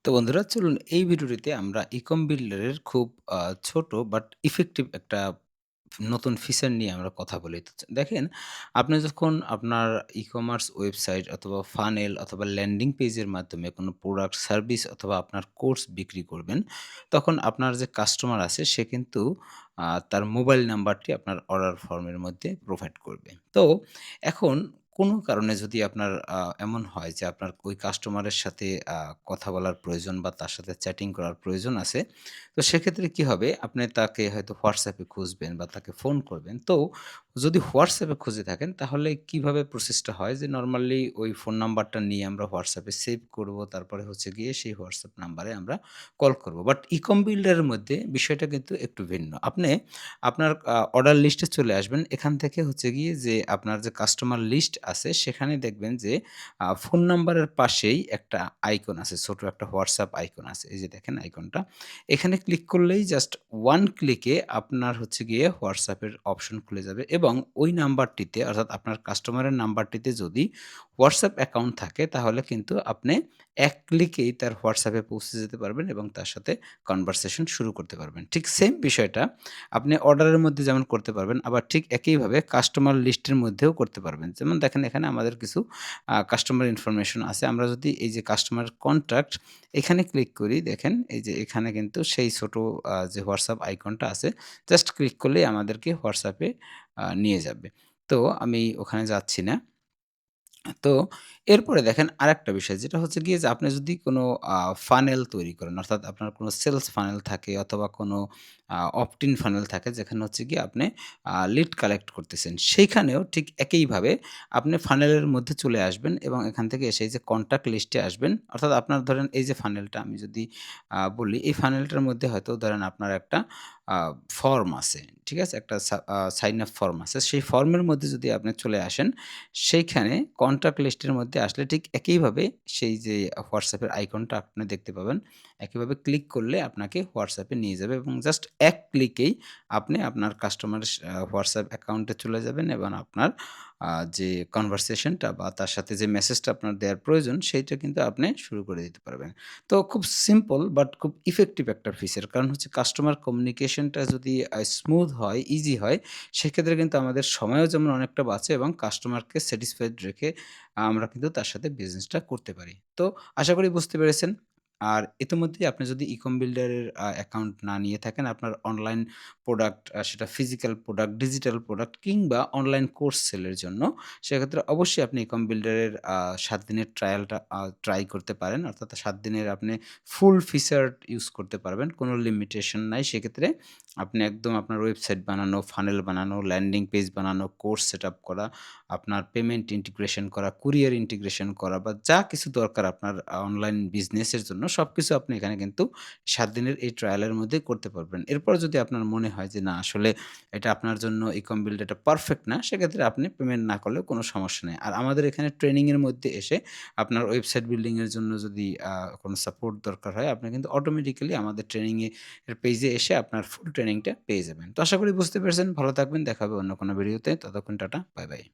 তো বন্ধুরা চলুন এই ভিডিওটিতে আমরা ইকম বিল্ডারের খুব ছোট বাট ইফেক্টিভ একটা নতুন ফিচার নিয়ে আমরা কথা বলি। তো দেখেন, আপনি যখন আপনার ই-কমার্স ওয়েবসাইট অথবা ফানেল অথবা ল্যান্ডিং পেজের মাধ্যমে কোনো প্রোডাক্ট, সার্ভিস অথবা আপনার কোর্স বিক্রি করবেন, তখন আপনার যে কাস্টমার আছে সে কিন্তু তার মোবাইল নাম্বারটি আপনার অর্ডার ফর্মের মধ্যে প্রোভাইড করবে। তো এখন কোনো কারণে যদি আপনার এমন হয় যে আপনার ওই কাস্টমারের সাথে কথা বলার প্রয়োজন বা তার সাথে চ্যাটিং করার প্রয়োজন আছে, তো সেক্ষেত্রে কি হবে? আপনি তাকে হয়তো WhatsApp এ খুঁজবেন বা তাকে ফোন করবেন। তো যদি WhatsApp এ খুঁজে থাকেন তাহলে কিভাবে প্রসেসটা হয় যে নরমালি ওই ফোন নাম্বারটা নিয়ে আমরা WhatsApp এ সেভ করব। তারপরে হচ্ছে গিয়ে সেই WhatsApp নাম্বারে আমরা কল করব। বাট ইকম বিল্ডার এর মধ্যে বিষয়টা কিন্তু একটু ভিন্ন। আপনি আপনার অর্ডার লিস্টে চলে আসবেন। এখান থেকে হচ্ছে গিয়ে যে আপনার যে কাস্টমার লিস্ট আছে সেখানে দেখবেন যে ফোন নাম্বারের পাশেই একটা আইকন আছে। ছোট একটা WhatsApp আইকন আছে। এই যে দেখেন আইকনটা। এখানে ক্লিক করলেই জাস্ট 1 ক্লিকে আপনার হচ্ছে গিয়ে WhatsApp এর অপশন খুলে যাবে এবং ওই নাম্বারটিতে অর্থাৎ আপনার কাস্টমারের নাম্বারটিতে যদি WhatsApp অ্যাকাউন্ট থাকে তাহলে কিন্তু আপনি ১ ক্লিকেই তার WhatsApp এ পৌঁছে যেতে পারবেন এবং তার সাথে কনভারসেশন শুরু করতে পারবেন। ঠিক সেম বিষয়টা আপনি অর্ডারের মধ্যে যেমন করতে পারবেন, আবার ঠিক একইভাবে কাস্টমার লিস্টের মধ্যেও করতে পারবেন। যেমন দেখেন এখানে আমাদের কিছু কাস্টমার ইনফরমেশন আছে। আমরা যদি এই যে কাস্টমার কনট্যাক্ট এখানে ক্লিক করি, দেখেন এই যে এখানে কিন্তু সেই ছোট যে WhatsApp আইকনটা আছে, জাস্ট ক্লিক করলেই আমাদেরকে WhatsApp এ নিয়ে যাবে। তো আমি ওখানে যাচ্ছি না। তো এরপরে দেখেন আরেকটা বিষয় যেটা হচ্ছে গিয়ে যে আপনি যদি কোনো ফানেল তৈরি করেন অর্থাৎ আপনার কোনো সেলস ফানেল থাকে অথবা কোনো অপটিন ফানেল থাকে যেখানে হচ্ছে গিয়ে আপনি লিড কালেক্ট করতেছেন। সেইখানেও ঠিক একইভাবে আপনি ফানেলের মধ্যে চলে আসবেন এবং এখান থেকে এসে এই যে কনট্যাক্ট লিস্টে আসবেন। অর্থাৎ আপনার ধরেন এই যে ফানেলটা আমি যদি বলি এই ফানেলটার মধ্যে হয়তো ধরেন আপনার একটা আ ফর্ম আছে। ঠিক আছে? একটা সাইন আপ ফর্ম আছে। সেই ফর্মের মধ্যে যদি আপনি চলে আসেন সেইখানে কনট্যাক্ট লিস্টের মধ্যে আসলে ঠিক একইভাবে সেই যে WhatsApp এর আইকনটা আপনি দেখতে পাবেন। একইভাবে ক্লিক করলে আপনাকে WhatsApp এ নিয়ে যাবে এবং জাস্ট এক ক্লিকেই আপনি আপনার কাস্টমারের WhatsApp অ্যাকাউন্টে চলে যাবেন এবং আপনার যে কনভারসেশনটা বা তার সাথে যে মেসেজটা আপনার দেওয়ার প্রয়োজন সেইটা কিন্তু আপনি শুরু করে দিতে পারবেন। তো খুব সিম্পল বাট খুব ইফেক্টিভ একটা ফিচার। কারণ হচ্ছে কাস্টমার কমিউনিকেশনটা যদি স্মুথ হয়, ইজি হয় সেক্ষেত্রে কিন্তু আমাদের সময়ও যেমন অনেকটা বাঁচে এবং কাস্টমারকে স্যাটিসফাইড রেখে আমরা কিন্তু তার সাথে বিজনেসটা করতে পারি। তো আশা করি বুঝতে পেরেছেন। আর ইতিমধ্যেই আপনি যদি ইকম বিল্ডারের অ্যাকাউন্ট না নিয়ে থাকেন, আপনার অনলাইন প্রোডাক্ট সেটা ফিজিক্যাল প্রোডাক্ট, ডিজিটাল প্রোডাক্ট কিংবা অনলাইন কোর্স সেলের জন্য সেক্ষেত্রে অবশ্যই আপনি ইকম বিল্ডারের ৭ দিনের ট্রায়ালটা ট্রাই করতে পারেন। অর্থাৎ ৭ দিনের আপনি ফুল ফিচার ইউজ করতে পারবেন। কোনো লিমিটেশন নাই। সেক্ষেত্রে আপনি একদম আপনার ওয়েবসাইট বানানো, ফানেল বানানো, ল্যান্ডিং পেজ বানানো, কোর্স সেটআপ করা, আপনার পেমেন্ট ইন্টিগ্রেশন করা, কুরিয়ার ইন্টিগ্রেশন করা বা যা কিছু দরকার আপনার অনলাইন বিজনেসের জন্য সবকিছু আপনি এখানে কিন্তু ৭ দিনের এই ট্রায়ালের মধ্যে করতে পারবেন। এরপর যদি আপনার মনে হয় যে না আসলে এটা আপনার জন্য ইকম বিল্ড এটা পারফেক্ট না, সেক্ষেত্রে আপনি পেমেন্ট না করলেও কোনো সমস্যা নেই। আর আমাদের এখানে ট্রেনিং এর মধ্যে এসে আপনার ওয়েবসাইট বিল্ডিং এর জন্য যদি কোনো সাপোর্ট দরকার হয়, আপনি কিন্তু অটোমেটিক্যালি আমাদের ট্রেনিং এর পেজে এসে আপনার ফুল ট্রেনিংটা পেয়ে যাবেন। তো আশা করি বুঝতে পেরেছেন। ভালো থাকবেন। দেখা হবে অন্য কোনো ভিডিওতে। ততক্ষণ টাটা। By, by.